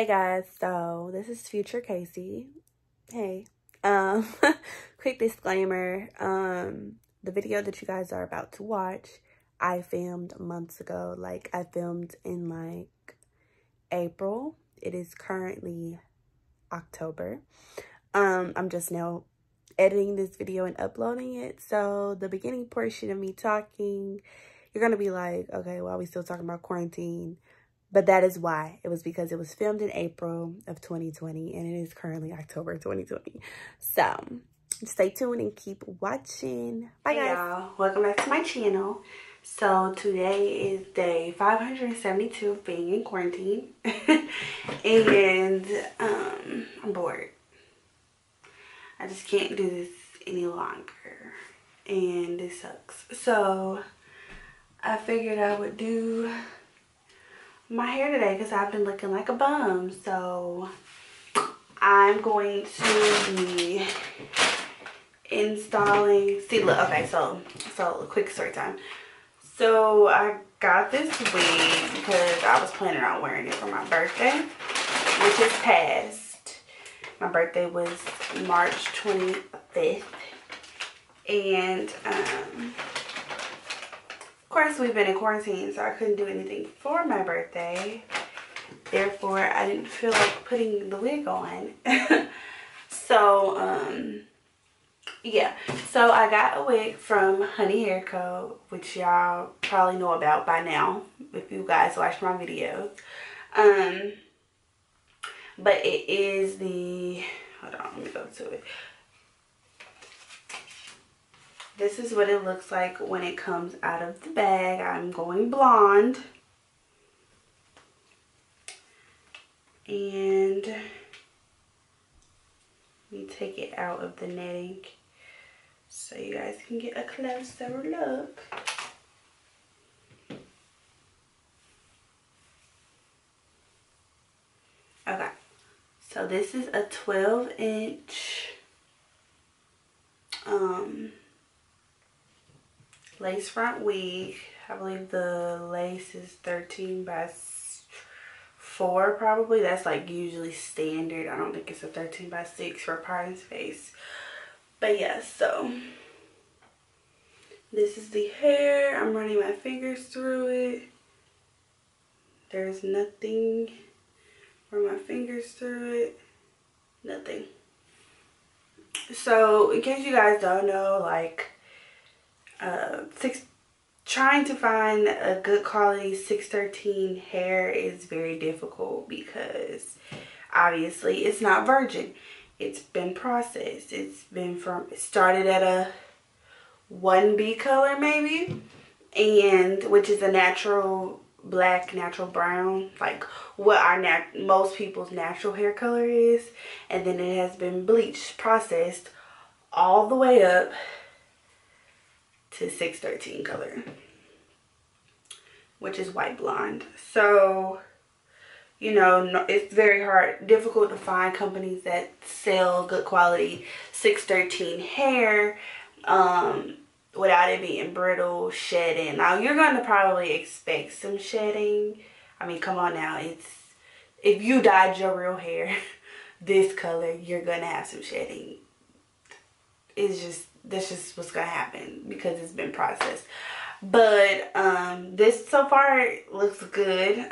Hey guys, so this is future Cayci. Hey. Quick disclaimer. The video that you guys are about to watch, I filmed months ago. Like, I filmed in like April. It is currently October. I'm just now editing this video and uploading it. So the beginning portion of me talking, you're gonna be like, okay, why are we still talking about quarantine? But that is why. It was because it was filmed in April of 2020 and it is currently October 2020. So stay tuned and keep watching. Bye guys. Hey y'all, welcome back to my channel. So today is day 572 of being in quarantine. And I'm bored. I just can't do this any longer. And this sucks. So I figured I would do my hair today because I've been looking like a bum. So I'm going to be installing, see look, okay, so a quick story time. So I got this wig because I was planning on wearing it for my birthday, which is past. My birthday was March 25th. And of course, we've been in quarantine, so I couldn't do anything for my birthday. Therefore, I didn't feel like putting the wig on. So, yeah. So, I got a wig from Honey Hair Co., which y'all probably know about by now, if you guys watch my videos. But it is the, hold on, let me go to it. This is what it looks like when it comes out of the bag. I'm going blonde. And let me take it out of the netting so you guys can get a closer look. Okay, so this is a 12-inch lace front wig. I believe the lace is 13 by 4 probably. That's like usually standard. I don't think it's a 13 by 6 for Parton's face. But yeah, so this is the hair. I'm running my fingers through it. There's nothing. Run my fingers through it. Nothing. So in case you guys don't know, like trying to find a good quality 613 hair is very difficult because obviously it's not virgin. It's been processed. It's been it started at a 1B color maybe, and which is a natural black, natural brown, like what our most people's natural hair color is, and then it has been bleached, processed all the way up to 613 color, which is white blonde. So, you know, it's very difficult to find companies that sell good quality 613 hair without it being brittle, shedding. Now, you're going to probably expect some shedding. I mean, come on now. If you dyed your real hair this color, you're going to have some shedding. That's just what's gonna happen because it's been processed. But this so far looks good.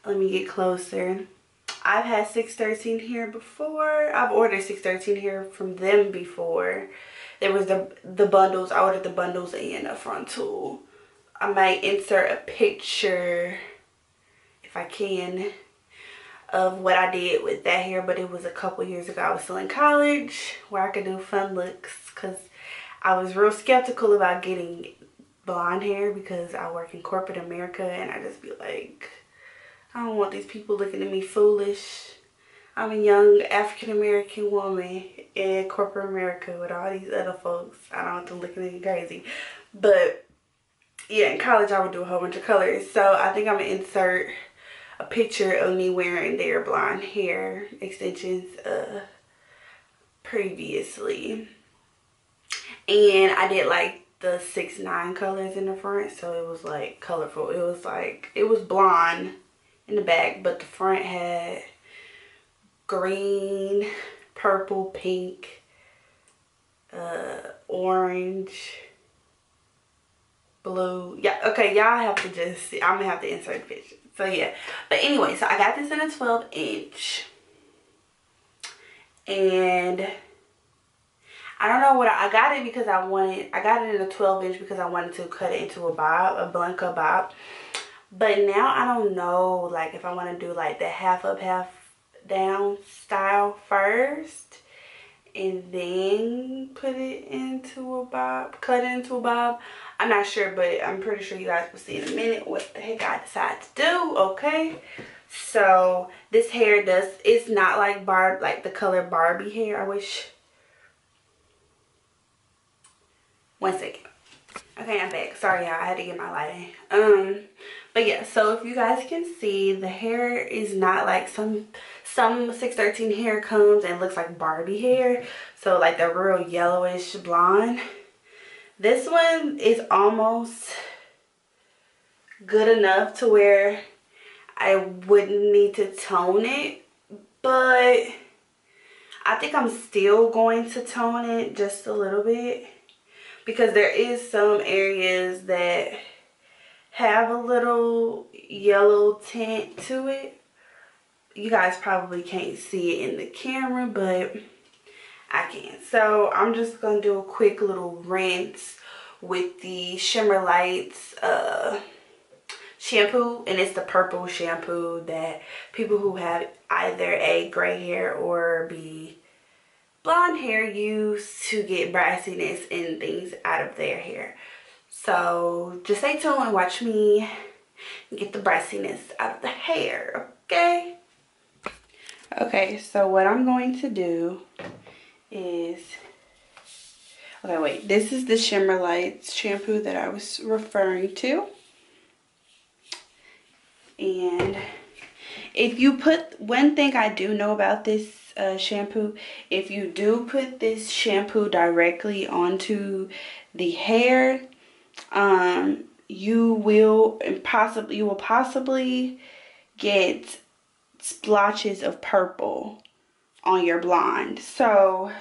Let me get closer. I've had 613 hair before. I've ordered 613 hair from them before. There was the bundles. I ordered the bundles and a frontal. I might insert a picture if I can of what I did with that hair, but it was a couple years ago. I was still in college where I could do fun looks because I was real skeptical about getting blonde hair because I work in corporate America and I just be like, I don't want these people looking at me foolish. I'm a young African American woman in corporate America with all these other folks. I don't want them looking at me crazy. But yeah, in college I would do a whole bunch of colors. So I think I'm gonna insert a picture of me wearing their blonde hair extensions previously. And I did like the 6'9" colors in the front, so it was like colorful. It was blonde in the back, but the front had green, purple, pink, orange, blue. Yeah, okay, y'all have to just see. I'm gonna have to insert the picture. So yeah, but anyway, so I got this in a 12-inch, and I don't know what I got it because I got it in a 12-inch because I wanted to cut it into a bob, a blanca bob. But now I don't know, like, if I want to do like the half up, half down style first, and then put it into a bob, cut it into a bob. I'm not sure, but I'm pretty sure you guys will see in a minute what the heck I decide to do. Okay, so this hair it's not like the color Barbie hair. I wish. One second. Okay, I'm back. Sorry, y'all. I had to get my lighting. But yeah, so if you guys can see, the hair is not like some 613 hair comes and looks like Barbie hair. So like the real yellowish blonde. This one is almost good enough to where I wouldn't need to tone it. But I think I'm still going to tone it just a little bit, because there is some areas that have a little yellow tint to it. You guys probably can't see it in the camera, but I can. So I'm just going to do a quick little rinse with the Shimmer Lights shampoo. And it's the purple shampoo that people who have either a gray hair or blonde hair use to get brassiness and things out of their hair. So just stay tuned and watch me get the brassiness out of the hair, okay? Okay, so what I'm going to do is, okay, wait, this is the Shimmer Lights shampoo that I was referring to. And if you put, one thing I do know about this shampoo, if you do put this shampoo directly onto the hair, you will possibly get splotches of purple on your blonde. So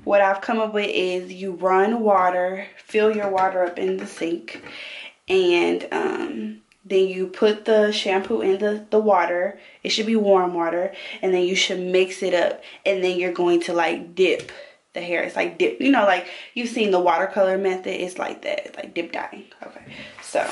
what I've come up with is you run water, fill your water up in the sink, and then you put the shampoo in the water. It should be warm water, and then you should mix it up, and then you're going to like dip the hair. It's like dip, you know, like you've seen the watercolor method. It's like that. It's like dip dyeing. Okay, so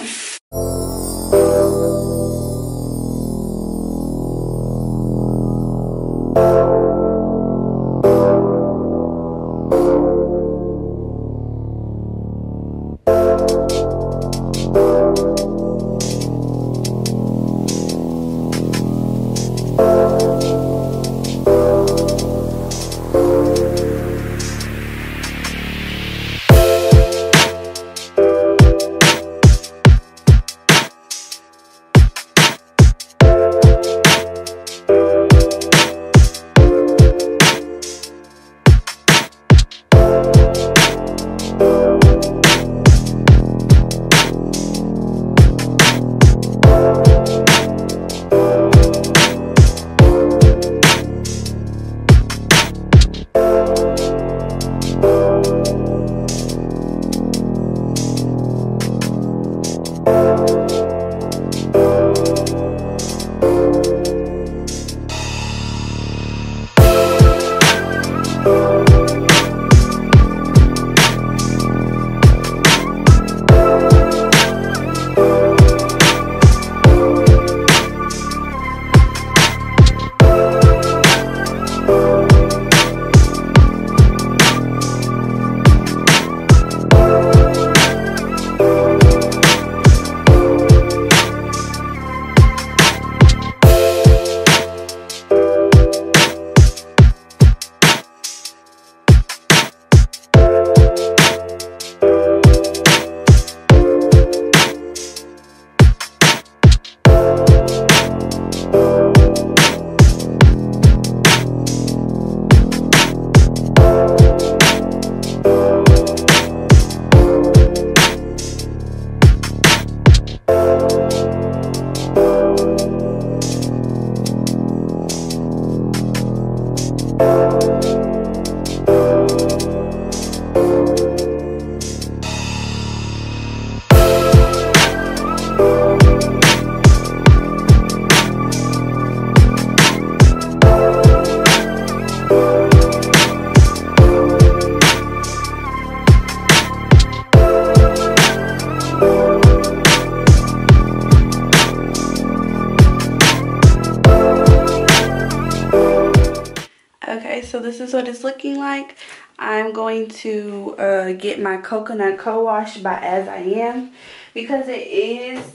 like. I'm going to get my coconut co-wash by As I Am because it is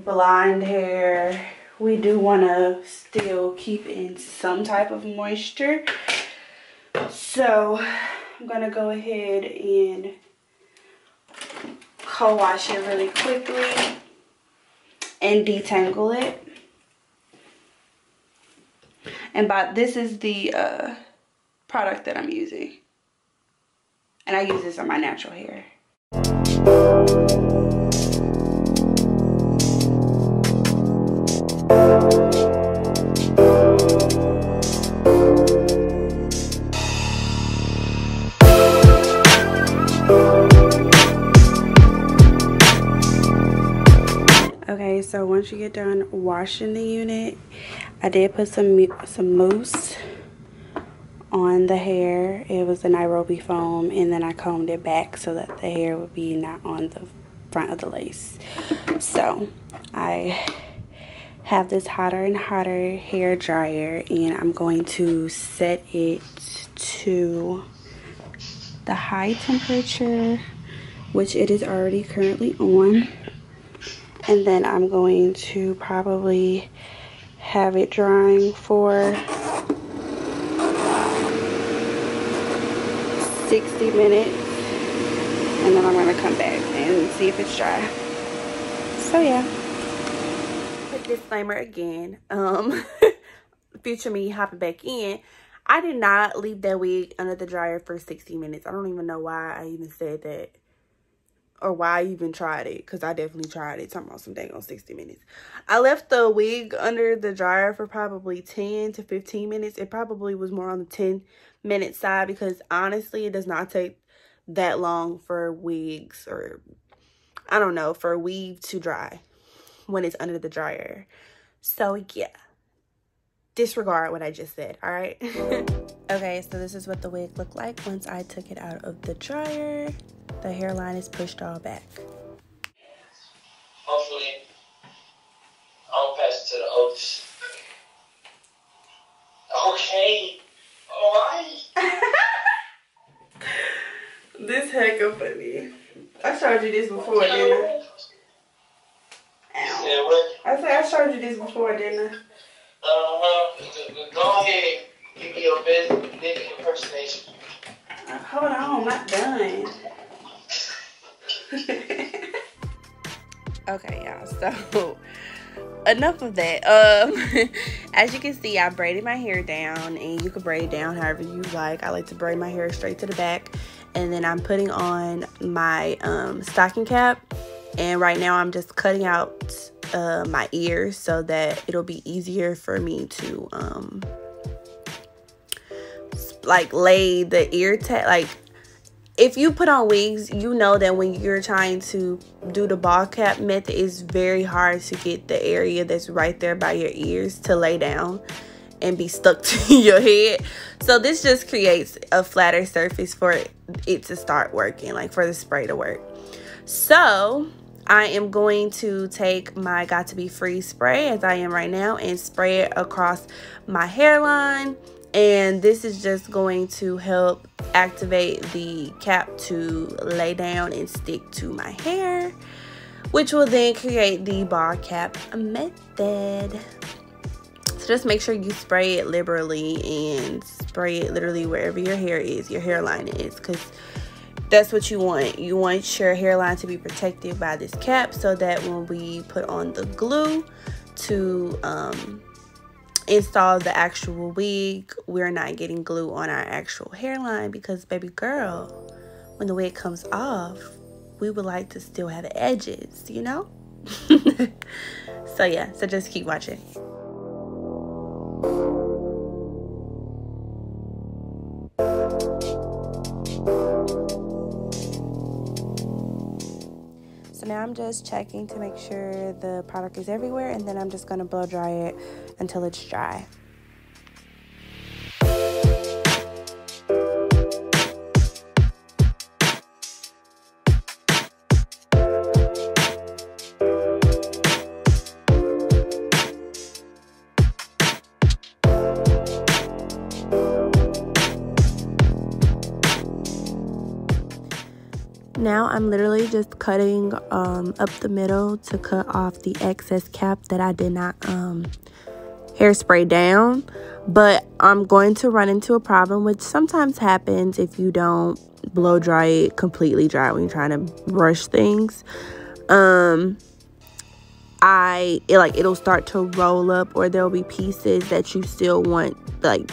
blonde hair. We do want to still keep in some type of moisture. So I'm going to go ahead and co-wash it really quickly and detangle it. And this is the product that I'm using. And I use this on my natural hair. Okay, so once you get done washing the unit, I did put some mousse on the hair. It was a Nairobi foam, and then I combed it back so that the hair would be not on the front of the lace. So I have this hotter and hotter hair dryer, and I'm going to set it to the high temperature, which it is already currently on. And then I'm going to probably have it drying for 60 minutes. And then I'm going to come back and see if it's dry. So yeah. Quick disclaimer again. Future me hopping back in. I did not leave that wig under the dryer for 60 minutes. I don't even know why I even said that. Or why I even tried it, because I definitely tried it. Talking about some dang on 60 minutes. I left the wig under the dryer for probably 10 to 15 minutes. It probably was more on the 10-minute side, because honestly, it does not take that long for wigs, or I don't know, for a weave to dry when it's under the dryer. So yeah, disregard what I just said, all right? Okay, so this is what the wig looked like once I took it out of the dryer. The hairline is pushed all back. Hopefully, I'll pass it to the oats. Okay. Alright. This heck of funny. I showed you this before, didn't I? Ow. I said I showed you this before, didn't I? Go ahead. Give me your big impersonation. Hold on, I'm not done. Okay, y'all, so enough of that. As you can see, I braided my hair down, and you can braid down however you like. I like to braid my hair straight to the back, and then I'm putting on my stocking cap, and right now I'm just cutting out my ears so that it'll be easier for me to like lay the ear tag. Like, if you put on wigs, you know that when you're trying to do the ball cap method, it's very hard to get the area that's right there by your ears to lay down and be stuck to your head. So this just creates a flatter surface for it to start working, like for the spray to work. So I am going to take my Got to Be Free spray, as I am right now, and spray it across my hairline. And this is just going to help activate the cap to lay down and stick to my hair, which will then create the ball cap method. So just make sure you spray it liberally and spray it literally wherever your hair is, your hairline is, because that's what you want. You want your hairline to be protected by this cap so that when we put on the glue to install the actual wig, we're not getting glue on our actual hairline, because baby girl, when the wig comes off, we would like to still have edges, you know? So yeah, so just keep watching. So now I'm just checking to make sure the product is everywhere, and then I'm just going to blow dry it until it's dry. Now I'm literally just cutting up the middle to cut off the excess cap that I did not hairspray down. But I'm going to run into a problem, which sometimes happens if you don't blow dry it completely dry when you're trying to brush things. It'll start to roll up, or there'll be pieces that you still want like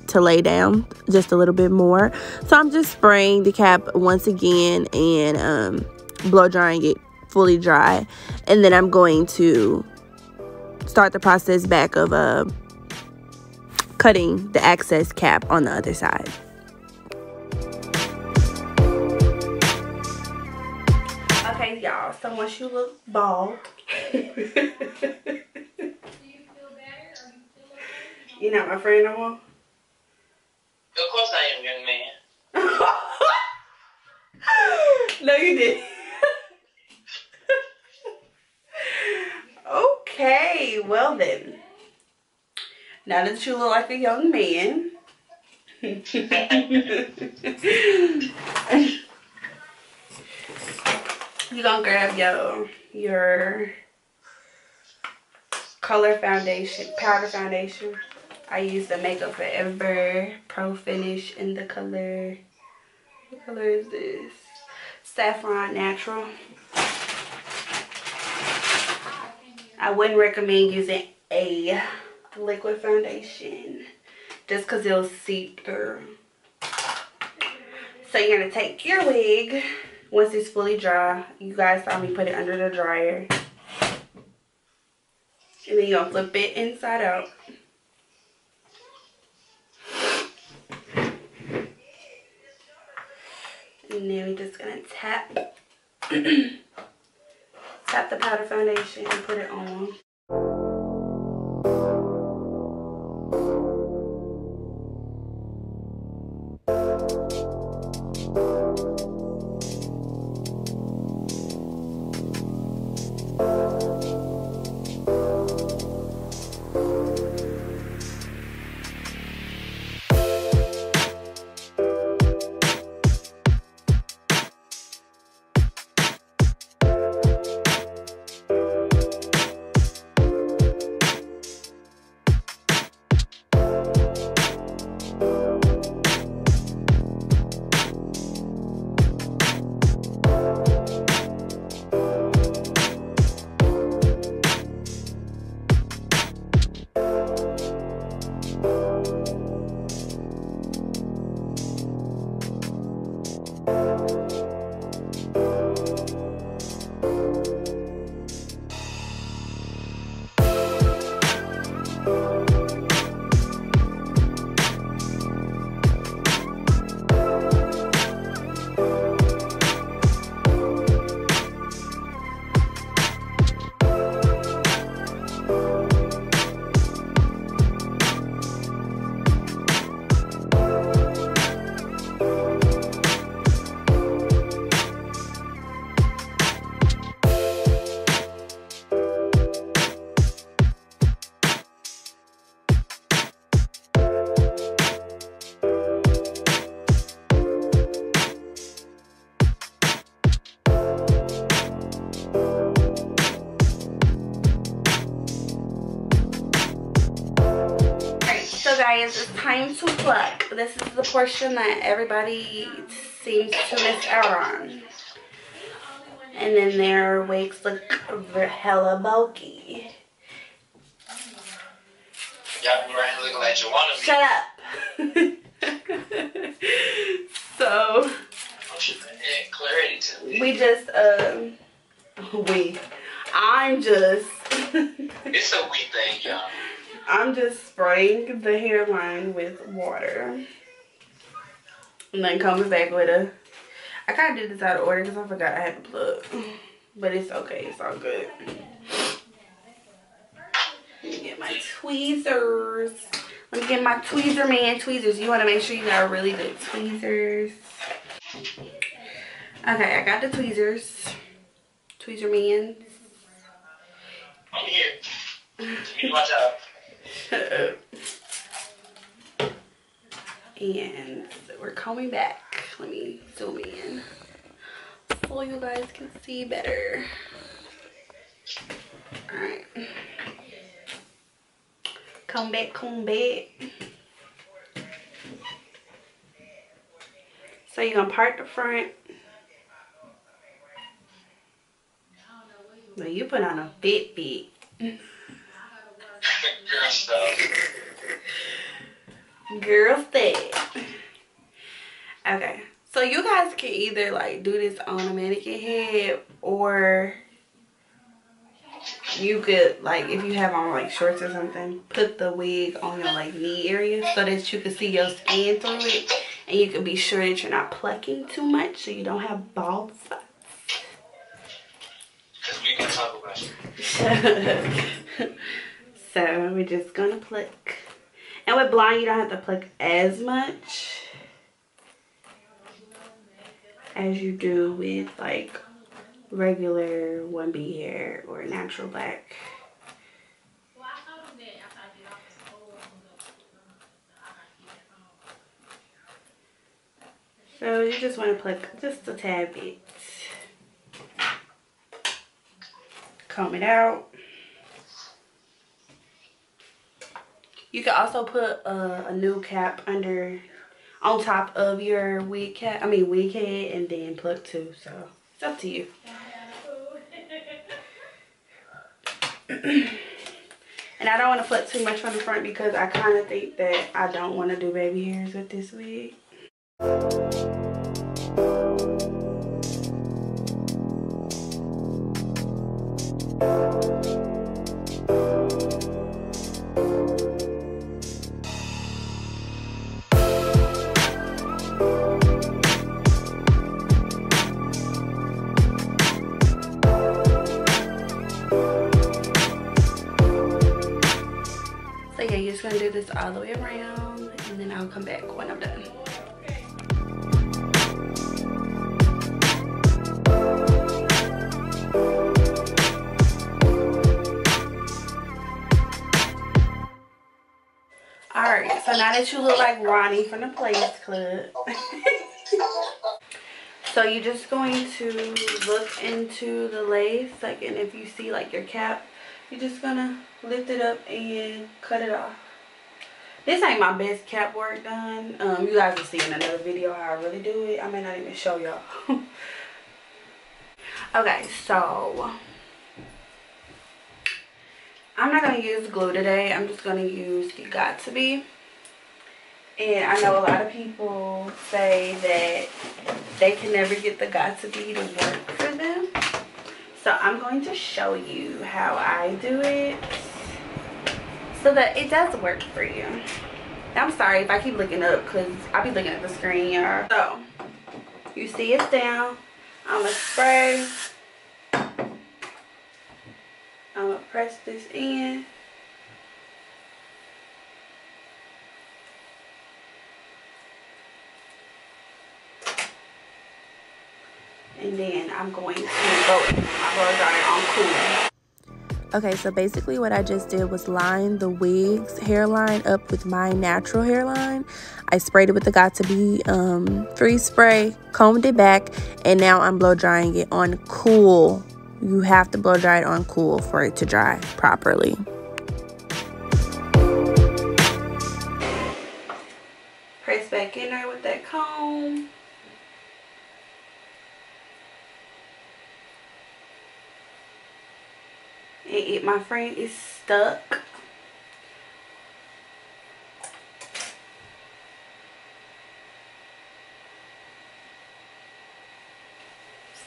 to lay down just a little bit more. So I'm just spraying the cap once again and blow drying it fully dry, and then I'm going to start the process back of cutting the excess cap on the other side. Okay, y'all, so once you look bald, you're not my friend no more? Of course I am, young man. No, you didn't. Okay, well then. Now that you look like a young man, you're gonna grab your color foundation, powder foundation. I use the Makeup Forever Pro Finish in the color, what color is this? Saffron Natural. I wouldn't recommend using a liquid foundation just because it'll seep through. So you're going to take your wig once it's fully dry. You guys saw me put it under the dryer. And then you're going to flip it inside out. And then we're just going to tap tap the powder foundation and put it on. Guys, it's time to pluck. This is the portion that everybody seems to miss out on. And then their wigs look hella bulky. Y'all been around looking like you want to be. Shut up. So clarity to me. I'm just It's a we thing, y'all. I'm just spraying the hairline with water. And then coming back with a... I kind of did this out of order because I forgot I had to plug. But it's okay. It's all good. Let me get my tweezers. Let me get my tweezer man tweezers. You want to make sure you got really good tweezers. Okay, I got the tweezers. Tweezer man. I'm here. You watch out. Shut up. And we're coming back. Let me zoom in. so you guys can see better. Alright. Come back, come back. So you're gonna part the front. Well, you put on a Fitbit. Girl stuff. Girl stuff. Okay. So you guys can either like do this on a mannequin head, or you could, like, if you have on like shorts or something, put the wig on your like knee area so that you can see your skin through it, and you can be sure that you're not plucking too much so you don't have bald spots. Because we can talk about it. So we're just gonna pluck, and with blonde you don't have to pluck as much as you do with like regular 1B hair or natural black. So you just want to pluck just a tad bit. Comb it out. You can also put a new cap on top of your wig cap. I mean wig head, and then pluck too. So it's up to you. And I don't want to put too much on the front because I kind of think that I don't want to do baby hairs with this wig. So yeah, you're just gonna do this all the way around, and then I'll come back when I'm done. Alright, so now that you look like Ronnie from the Players Club, so you're just going to look into the lace, like, and if you see like your cap, you're just gonna lift it up and cut it off. This ain't my best cap work done. You guys will see in another video how I really do it. I may not even show y'all. Okay, so I'm not gonna use glue today. I'm just gonna use the Got To Be. And I know a lot of people say that they can never get the Got To Be to work for them. So I'm going to show you how I do it so that it does work for you. I'm sorry if I keep looking up because I'll be looking at the screen, y'all. So you see it's down. I'm gonna spray. I'm gonna press this in. And then I'm going to go in my blow dryer on cool. Okay, so basically what I just did was line the wig's hairline up with my natural hairline. I sprayed it with the Got To Be freeze spray, combed it back, and now I'm blow drying it on cool. You have to blow dry it on cool for it to dry properly. Press back in there with that comb. My friend is stuck.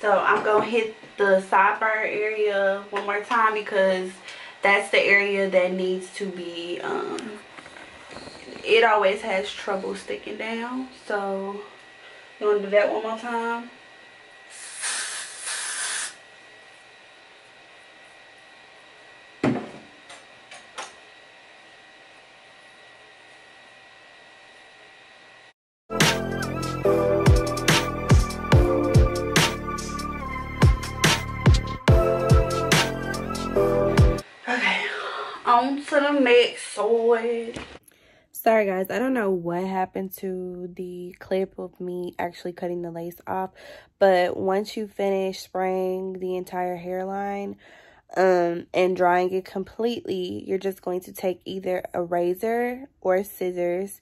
So I'm gonna hit the sideburn area one more time because that's the area that needs to be it always has trouble sticking down. So you want to do that one more time. On to the next side. Sorry guys, I don't know what happened to the clip of me actually cutting the lace off, but once you finish spraying the entire hairline and drying it completely, you're just going to take either a razor or scissors,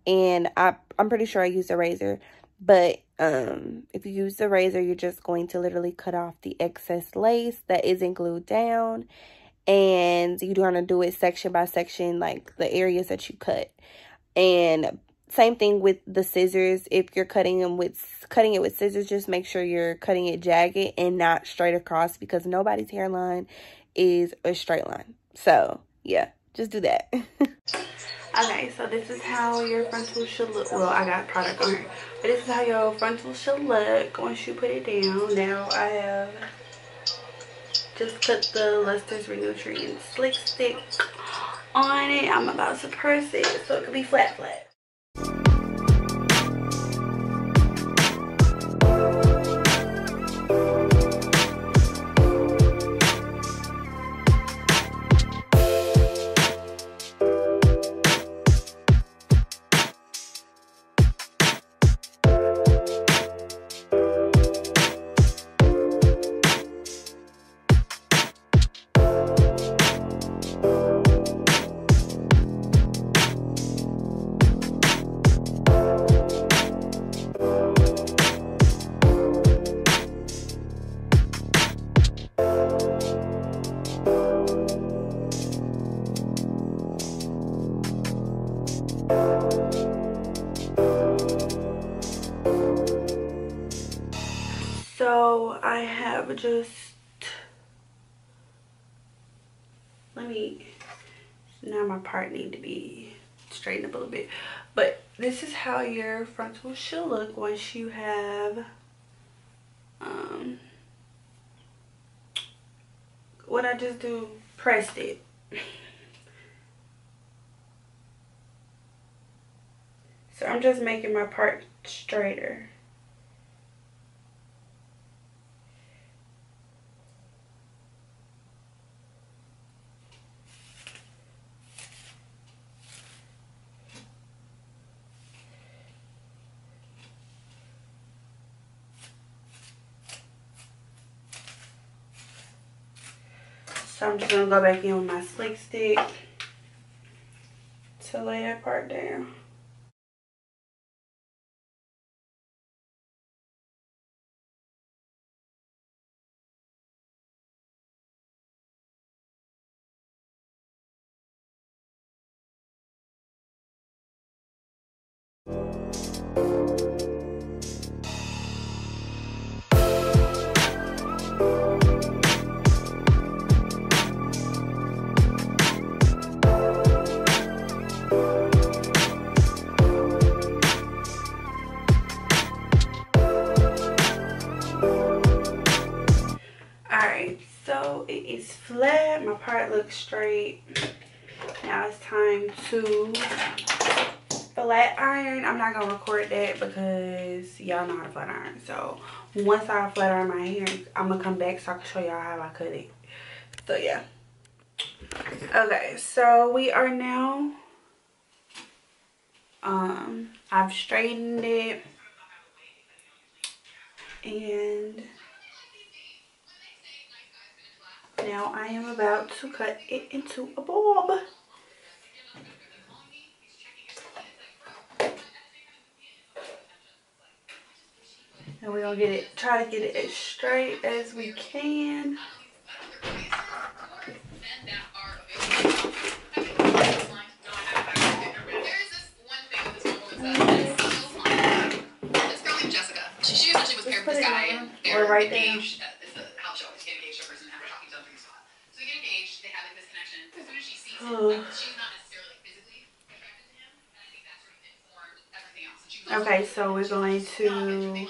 and I'm pretty sure I used a razor, but if you use the razor, you're just going to literally cut off the excess lace that isn't glued down. And you want to do it section by section, like the areas that you cut. And same thing with the scissors. If you're cutting it with scissors, just make sure you're cutting it jagged and not straight across, because nobody's hairline is a straight line. So yeah, just do that. Okay, so this is how your frontal should look. Well, I got product on here, but this is how your frontal should look once you put it down. Now I have just put the Luster's Renutrient Slick Stick on it. I'm about to press it so it can be flat. So I have just, now my part need to be straightened up a little bit. But this is how your frontal should look once you have, what I just do, pressed it. So I'm just making my part straighter. So I'm just gonna go back in with my slick stick to lay that part down. Alright, so it is flat. My part looks straight. Now it's time to flat iron. I'm not gonna record that because y'all know how to flat iron. So once I flat iron my hair, I'm gonna come back so I can show y'all how I cut it. So yeah. Okay, so we are now, I've straightened it, and now I am about to cut it into a bob. And we're gonna try to get it as straight as we can. Or right there. It's the how she always get engaged to a person after talking to them through spot. So they get engaged, they have like this connection. As soon as she sees him, like, she's not necessarily like, physically attracted to him, and I think that sort of informed everything else. And she goes, okay, so we're going to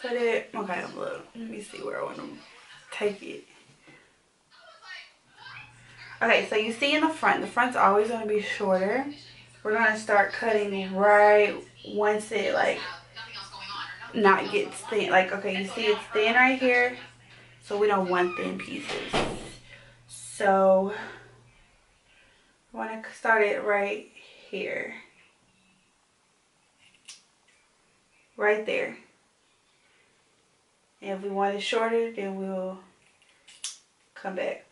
put it. Okay, look. Let me see where I want to take it. Okay, so you see in the front's always going to be shorter. We're going to start cutting right once it like not gets thin. Like, okay, you see it's thin right here, so we don't want thin pieces. So I want to start it right here. Right there. And if we want it shorter, then we'll come back.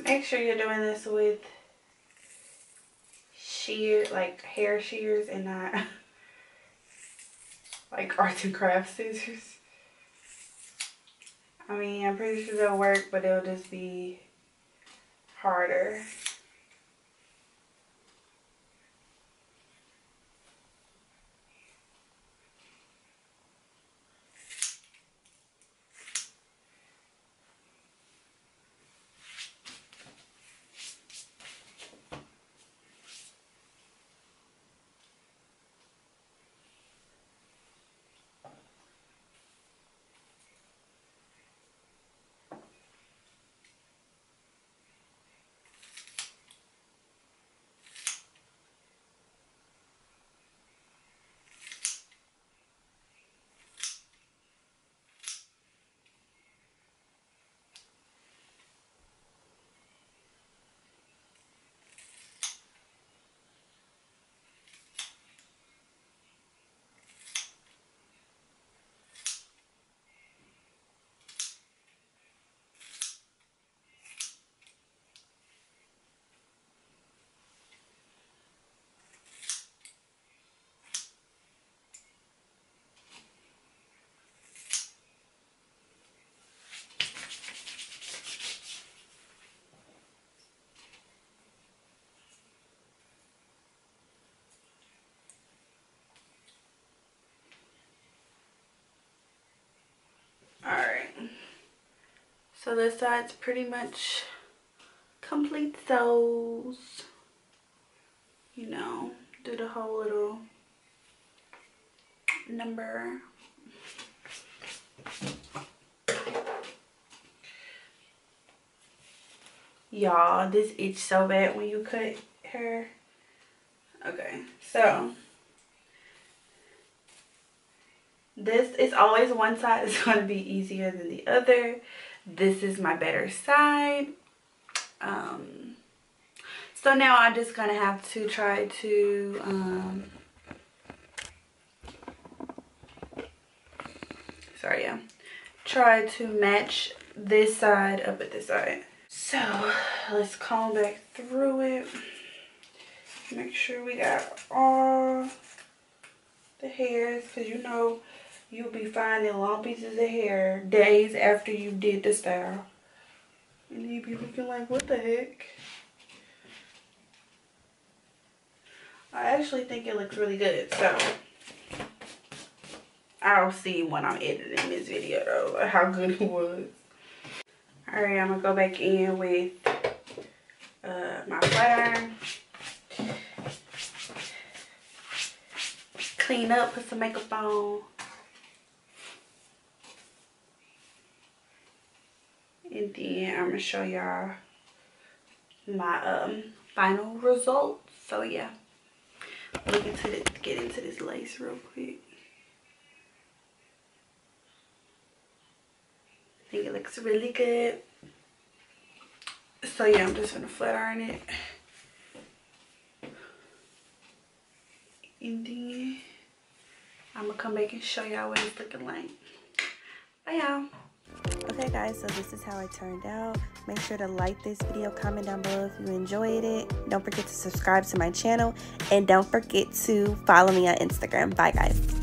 Make sure you're doing this with like hair shears and not like arts and crafts scissors. I mean, I'm pretty sure they'll work, but it'll just be harder. So this side's pretty much complete those. You know, do the whole little number. Y'all, this itch so bad when you cut hair. Okay, so this is always one side is going to be easier than the other. This is my better side. So now I'm just gonna have to try to try to match this side up at this side. So let's comb back through it. Make sure we got all the hairs, because you know you'll be finding long pieces of hair days after you did the style. And you'll be looking like, what the heck? I actually think it looks really good, so I'll see when I'm editing this video though, like how good it was. Alright, I'm gonna go back in with my flat iron. Clean up, put some makeup on. And then I'm gonna show y'all my final results. So yeah, get into this lace real quick. I think it looks really good. So yeah, I'm just gonna flat iron it. And then I'm gonna come back and show y'all what it's looking like. Bye y'all. Okay guys, so this is how it turned out. Make sure to like this video, comment down below if you enjoyed it. Don't forget to subscribe to my channel, and don't forget to follow me on Instagram. Bye guys.